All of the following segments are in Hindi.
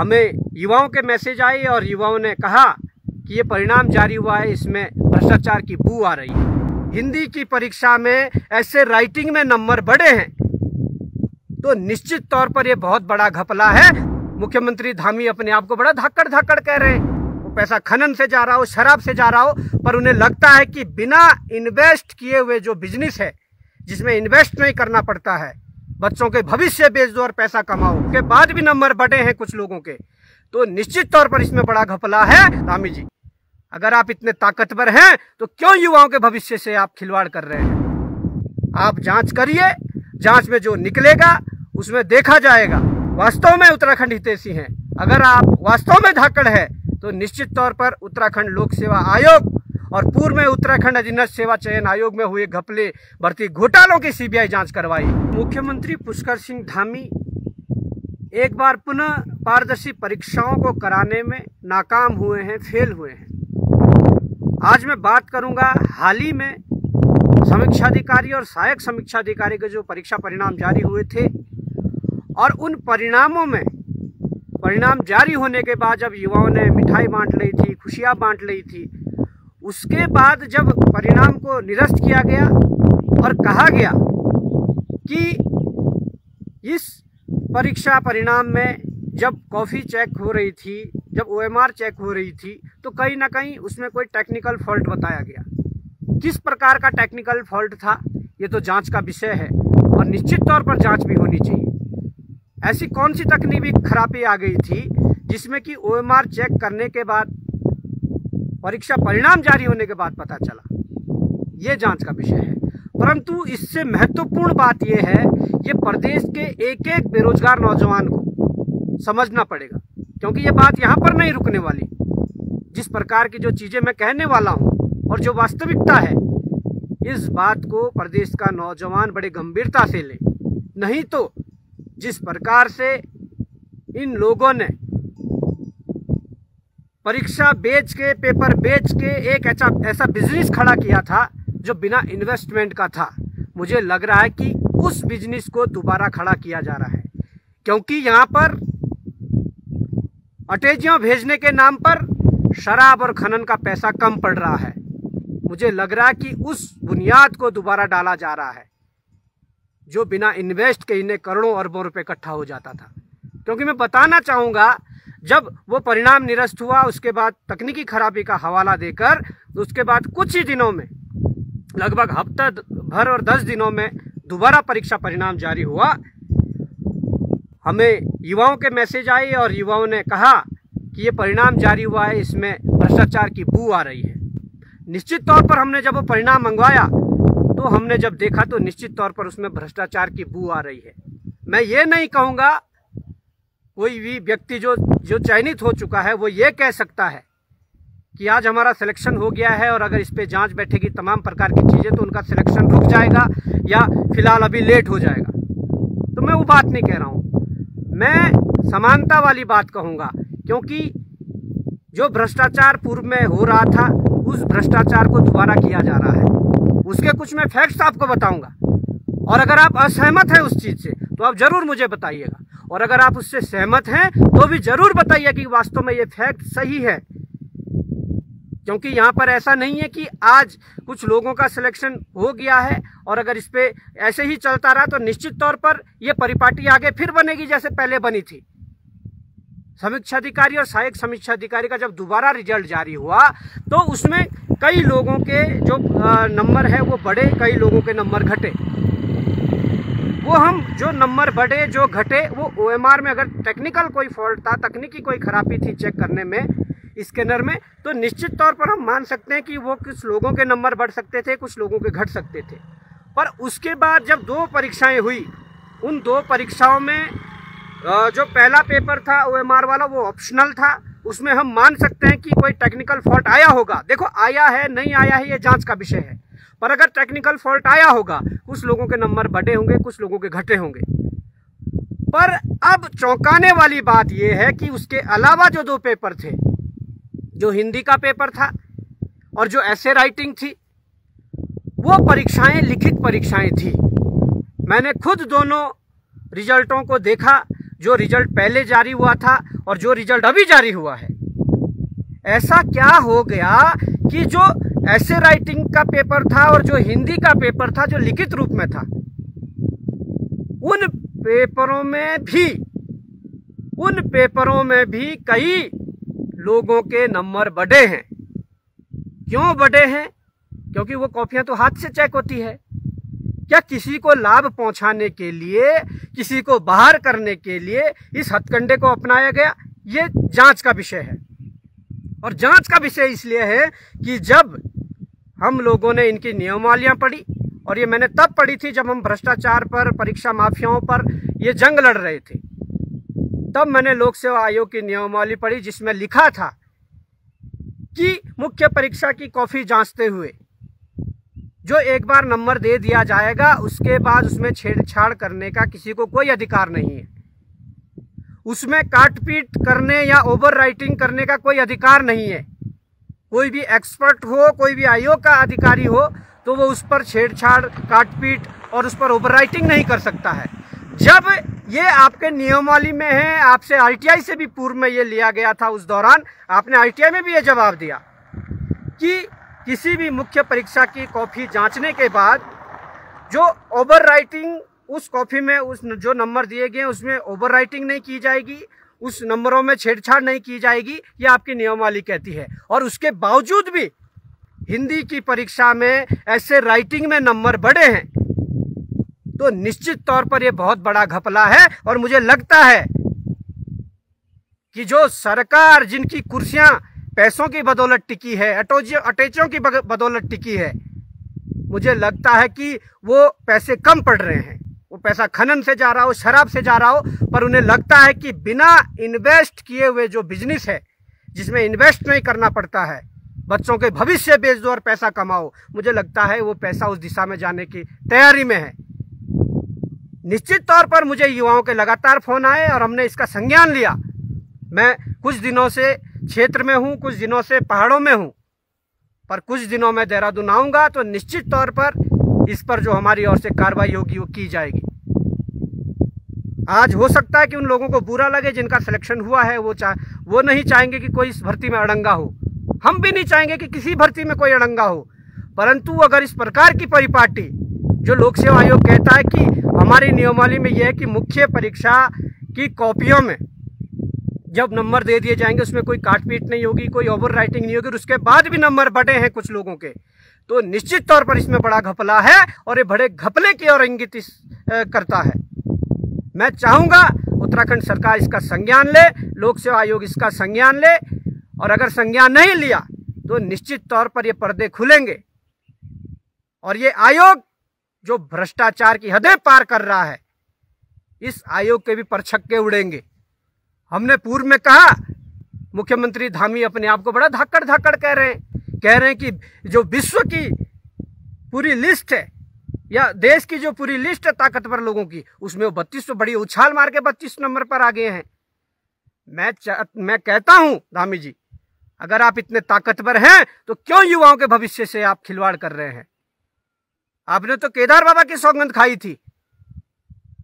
हमें युवाओं के मैसेज आए और युवाओं ने कहा कि ये परिणाम जारी हुआ है, इसमें भ्रष्टाचार की बू आ रही है। हिंदी की परीक्षा में ऐसे राइटिंग में नंबर बढ़े हैं तो निश्चित तौर पर ये बहुत बड़ा घपला है। मुख्यमंत्री धामी अपने आप को बड़ा धाकड़ धाकड़ कह रहे हैं, वो पैसा खनन से जा रहा हो, शराब से जा रहा हो, पर उन्हें लगता है कि बिना इन्वेस्ट किए हुए जो बिजनेस है, जिसमें इन्वेस्ट नहीं करना पड़ता है, बच्चों के भविष्य बेच दो और पैसा कमाओ, के बाद भी नंबर बढ़े हैं कुछ लोगों के, तो निश्चित तौर पर इसमें बड़ा घपला है। धामी जी, अगर आप इतने ताकतवर हैं तो क्यों युवाओं के भविष्य से आप खिलवाड़ कर रहे हैं? आप जांच करिए, जांच में जो निकलेगा उसमें देखा जाएगा वास्तव में उत्तराखंड हितैषी हैं। अगर आप वास्तव में धाकड़ है तो निश्चित तौर पर उत्तराखंड लोक सेवा आयोग और पूर्व में उत्तराखंड अधीनस्थ सेवा चयन आयोग में हुए घपले भर्ती घोटालों की सीबीआई जांच करवाई। मुख्यमंत्री पुष्कर सिंह धामी एक बार पुनः पारदर्शी परीक्षाओं को कराने में नाकाम हुए हैं, फेल हुए हैं। आज मैं बात करूंगा हाल ही में समीक्षाधिकारी और सहायक समीक्षाधिकारी के जो परीक्षा परिणाम जारी हुए थे, और उन परिणामों में परिणाम जारी होने के बाद जब युवाओं ने मिठाई बांट ली थी, खुशियां बांट ली थी, उसके बाद जब परिणाम को निरस्त किया गया और कहा गया कि इस परीक्षा परिणाम में जब कॉपी चेक हो रही थी, जब ओएमआर चेक हो रही थी, तो कहीं ना कहीं उसमें कोई टेक्निकल फॉल्ट बताया गया। किस प्रकार का टेक्निकल फॉल्ट था ये तो जांच का विषय है और निश्चित तौर पर जांच भी होनी चाहिए। ऐसी कौन सी तकनीकी खराबी आ गई थी जिसमें कि ओएमआर चेक करने के बाद, परीक्षा परिणाम जारी होने के बाद पता चला, ये जांच का विषय है। परंतु इससे महत्वपूर्ण बात यह है, ये प्रदेश के एक एक बेरोजगार नौजवान को समझना पड़ेगा, क्योंकि ये बात यहाँ पर नहीं रुकने वाली। जिस प्रकार की जो चीजें मैं कहने वाला हूँ और जो वास्तविकता है, इस बात को प्रदेश का नौजवान बड़े गंभीरता से ले, नहीं तो जिस प्रकार से इन लोगों ने परीक्षा बेच के, पेपर बेच के एक ऐसा बिजनेस खड़ा किया था जो बिना इन्वेस्टमेंट का था, मुझे लग रहा है कि उस बिजनेस को दोबारा खड़ा किया जा रहा है, क्योंकि यहाँ पर अटैचियां भेजने के नाम पर शराब और खनन का पैसा कम पड़ रहा है। मुझे लग रहा है कि उस बुनियाद को दोबारा डाला जा रहा है जो बिना इन्वेस्ट के इन्हें करोड़ों अरबों रुपए इकट्ठा हो जाता था। क्योंकि मैं बताना चाहूँगा, जब वो परिणाम निरस्त हुआ उसके बाद तकनीकी खराबी का हवाला देकर, उसके बाद कुछ ही दिनों में, लगभग हफ्ता भर और 10 दिनों में दोबारा परीक्षा परिणाम जारी हुआ। हमें युवाओं के मैसेज आए और युवाओं ने कहा कि ये परिणाम जारी हुआ है, इसमें भ्रष्टाचार की बू आ रही है। निश्चित तौर पर हमने जब वो परिणाम मंगवाया तो हमने जब देखा तो निश्चित तौर पर उसमें भ्रष्टाचार की बू आ रही है। मैं ये नहीं कहूँगा, कोई भी व्यक्ति जो चयनित हो चुका है वो ये कह सकता है कि आज हमारा सिलेक्शन हो गया है और अगर इस पे जांच बैठेगी तमाम प्रकार की चीज़ें तो उनका सिलेक्शन रुक जाएगा या फिलहाल अभी लेट हो जाएगा। तो मैं वो बात नहीं कह रहा हूँ, मैं समानता वाली बात कहूँगा, क्योंकि जो भ्रष्टाचार पूर्व में हो रहा था उस भ्रष्टाचार को दोबारा किया जा रहा है। उसके कुछ मैं फैक्ट्स आपको बताऊंगा, और अगर आप असहमत हैं उस चीज से तो आप जरूर मुझे बताइएगा, और अगर आप उससे सहमत हैं तो भी जरूर बताइए कि वास्तव में ये फैक्ट सही है। क्योंकि यहाँ पर ऐसा नहीं है कि आज कुछ लोगों का सिलेक्शन हो गया है और अगर इस पे ऐसे ही चलता रहा तो निश्चित तौर पर ये परिपाटी आगे फिर बनेगी जैसे पहले बनी थी। समीक्षाधिकारी और सहायक समीक्षाधिकारी का जब दोबारा रिजल्ट जारी हुआ तो उसमें कई लोगों के जो नंबर है वो बढ़े, कई लोगों के नंबर घटे। वो हम जो नंबर बढ़े जो घटे वो ओएमआर में अगर टेक्निकल कोई फॉल्ट था, तकनीकी कोई खराबी थी चेक करने में, स्कैनर में, तो निश्चित तौर पर हम मान सकते हैं कि वो कुछ लोगों के नंबर बढ़ सकते थे, कुछ लोगों के घट सकते थे। पर उसके बाद जब 2 परीक्षाएं हुई, उन 2 परीक्षाओं में जो पहला पेपर था ओएमआर वाला वो ऑप्शनल था, उसमें हम मान सकते हैं कि कोई टेक्निकल फॉल्ट आया होगा। देखो, आया है नहीं आया है ये जांच का विषय है, पर अगर टेक्निकल फॉल्ट आया होगा, कुछ लोगों के नंबर बढ़े होंगे, कुछ लोगों के घटे होंगे। पर अब चौंकाने वाली बात यह है कि उसके अलावा जो 2 पेपर थे, जो हिंदी का पेपर था और जो ऐसे राइटिंग थी, वो परीक्षाएं लिखित परीक्षाएं थी। मैंने खुद दोनों रिजल्टों को देखा। जो रिजल्ट पहले जारी हुआ था और जो रिजल्ट अभी जारी हुआ है। ऐसा क्या हो गया कि जो ऐसे राइटिंग का पेपर था और जो हिंदी का पेपर था जो लिखित रूप में था, उन पेपरों में भी कई लोगों के नंबर बढ़े हैं। क्यों बढ़े हैं? क्योंकि वो कॉपियां तो हाथ से चेक होती है। क्या किसी को लाभ पहुंचाने के लिए, किसी को बाहर करने के लिए इस हथकंडे को अपनाया गया? ये जांच का विषय है। और जांच का विषय इसलिए है कि जब हम लोगों ने इनकी नियमावलियां पढ़ी, और ये मैंने तब पढ़ी थी जब हम भ्रष्टाचार पर, परीक्षा माफियाओं पर ये जंग लड़ रहे थे, तब मैंने लोक सेवा आयोग की नियमावली पढ़ी जिसमें लिखा था कि मुख्य परीक्षा की कॉपी जांचते हुए जो एक बार नंबर दे दिया जाएगा, उसके बाद उसमें छेड़छाड़ करने का किसी को कोई अधिकार नहीं है। उसमें काटपीट करने या ओवर राइटिंग करने का कोई अधिकार नहीं है। कोई भी एक्सपर्ट हो, कोई भी आयोग का अधिकारी हो, तो वो उस पर छेड़छाड़, काटपीट और उस पर ओवर राइटिंग नहीं कर सकता है। जब ये आपके नियमावली में है, आपसे आरटीआई से भी पूर्व में ये लिया गया था, उस दौरान आपने आरटीआई में भी ये जवाब दिया कि किसी भी मुख्य परीक्षा की कॉपी जांचने के बाद जो ओवर राइटिंग उस कॉपी में, उस जो नंबर दिए गए उसमें ओवर राइटिंग नहीं की जाएगी, उस नंबरों में छेड़छाड़ नहीं की जाएगी, ये आपकी नियमावली कहती है। और उसके बावजूद भी हिंदी की परीक्षा में ऐसे राइटिंग में नंबर बढ़े हैं, तो निश्चित तौर पर यह बहुत बड़ा घपला है। और मुझे लगता है कि जो सरकार, जिनकी कुर्सियां पैसों की बदौलत टिकी है, अटैचियों की बदौलत टिकी है, मुझे लगता है कि वो पैसे कम पड़ रहे हैं। वो पैसा खनन से जा रहा हो, शराब से जा रहा हो, पर उन्हें लगता है कि बिना इन्वेस्ट किए हुए जो बिजनेस है, जिसमें इन्वेस्ट नहीं करना पड़ता है, बच्चों के भविष्य बेच दो और पैसा कमाओ, मुझे लगता है वो पैसा उस दिशा में जाने की तैयारी में है। निश्चित तौर पर मुझे युवाओं के लगातार फोन आए और हमने इसका संज्ञान लिया। मैं कुछ दिनों से क्षेत्र में हूं, कुछ दिनों से पहाड़ों में हूं, पर कुछ दिनों में देहरादून आऊंगा तो निश्चित तौर पर इस पर जो हमारी ओर से कार्रवाई होगी वो की जाएगी। आज हो सकता है कि उन लोगों को बुरा लगे जिनका सिलेक्शन हुआ है, वो नहीं चाहेंगे कि कोई इस भर्ती में अड़ंगा हो। हम भी नहीं चाहेंगे कि किसी भर्ती में कोई अड़ंगा हो। परंतु अगर इस प्रकार की परिपाटी, जो लोक सेवा आयोग कहता है कि हमारी नियमावली में यह है कि मुख्य परीक्षा की कॉपियों में जब नंबर दे दिए जाएंगे उसमें कोई काटपीट नहीं होगी, कोई ओवर राइटिंग नहीं होगी, और उसके बाद भी नंबर बढ़े हैं कुछ लोगों के, तो निश्चित तौर पर इसमें बड़ा घपला है और ये बड़े घपले की ओर इंगित करता है। मैं चाहूंगा उत्तराखंड सरकार इसका संज्ञान ले, लोक सेवा आयोग इसका संज्ञान ले, और अगर संज्ञान नहीं लिया तो निश्चित तौर पर ये पर्दे खुलेंगे और ये आयोग जो भ्रष्टाचार की हदें पार कर रहा है, इस आयोग के भी परछक्के उड़ेंगे। हमने पूर्व में कहा, मुख्यमंत्री धामी अपने आप को बड़ा धाकड़ कह रहे हैं कि जो विश्व की पूरी लिस्ट है या देश की जो पूरी लिस्ट है ताकतवर लोगों की, उसमें वो 32 तो बड़ी उछाल मार के 32 नंबर पर आ गए हैं। मैं कहता हूं धामी जी, अगर आप इतने ताकतवर हैं तो क्यों युवाओं के भविष्य से आप खिलवाड़ कर रहे हैं? आपने तो केदार बाबा की सौगंध खाई थी।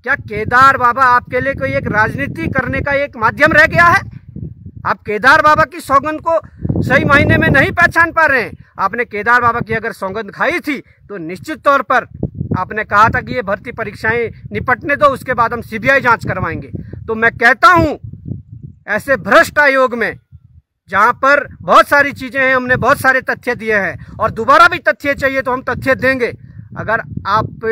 क्या केदार बाबा आपके लिए कोई एक राजनीति करने का एक माध्यम रह गया है? आप केदार बाबा की सौगंध को सही मायने में नहीं पहचान पा रहे हैं। आपने केदार बाबा की अगर सौगंध खाई थी तो निश्चित तौर पर आपने कहा था कि ये भर्ती परीक्षाएं निपटने दो, उसके बाद हम सीबीआई जांच करवाएंगे। तो मैं कहता हूं, ऐसे भ्रष्ट आयोग में जहां पर बहुत सारी चीजें हैं, हमने बहुत सारे तथ्य दिए हैं और दोबारा भी तथ्य चाहिए तो हम तथ्य देंगे। अगर आप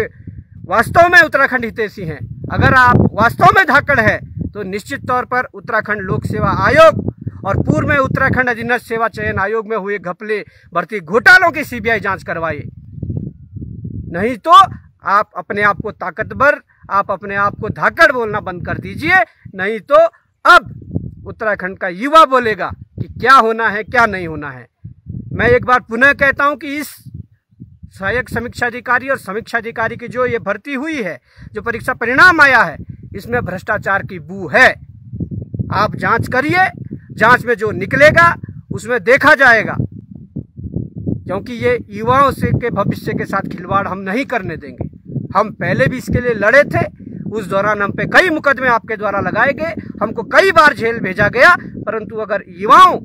वास्तव में उत्तराखंड हितैषी हैं, अगर आप वास्तव में धाकड़ है, तो निश्चित तौर पर उत्तराखंड लोक सेवा आयोग और पूर्व में उत्तराखंड अधीनस्थ सेवा चयन आयोग में हुए घपले भर्ती घोटालों की सीबीआई जांच करवाइए। नहीं तो आप अपने आप को ताकतवर, आप अपने आप को धाकड़ बोलना बंद कर दीजिए। नहीं तो अब उत्तराखंड का युवा बोलेगा कि क्या होना है, क्या नहीं होना है। मैं एक बार पुनः कहता हूं कि इस सहायक समीक्षा अधिकारी और समीक्षा अधिकारी की जो ये भर्ती हुई है, जो परीक्षा परिणाम आया है, इसमें भ्रष्टाचार की बू है। आप जांच करिए, जांच में जो निकलेगा उसमें देखा जाएगा, क्योंकि ये युवाओं से के भविष्य के साथ खिलवाड़ हम नहीं करने देंगे। हम पहले भी इसके लिए लड़े थे, उस दौरान हम पे कई मुकदमे आपके द्वारा लगाए गए, हमको कई बार जेल भेजा गया। परंतु अगर युवाओं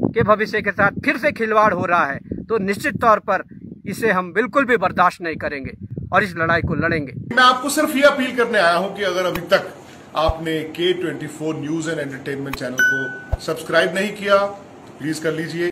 के भविष्य के साथ फिर से खिलवाड़ हो रहा है तो निश्चित तौर पर इसे हम बिल्कुल भी बर्दाश्त नहीं करेंगे और इस लड़ाई को लड़ेंगे। मैं आपको सिर्फ ये अपील करने आया हूं कि अगर अभी तक आपने K24 news and entertainment channel को सब्सक्राइब नहीं किया तो प्लीज कर लीजिए।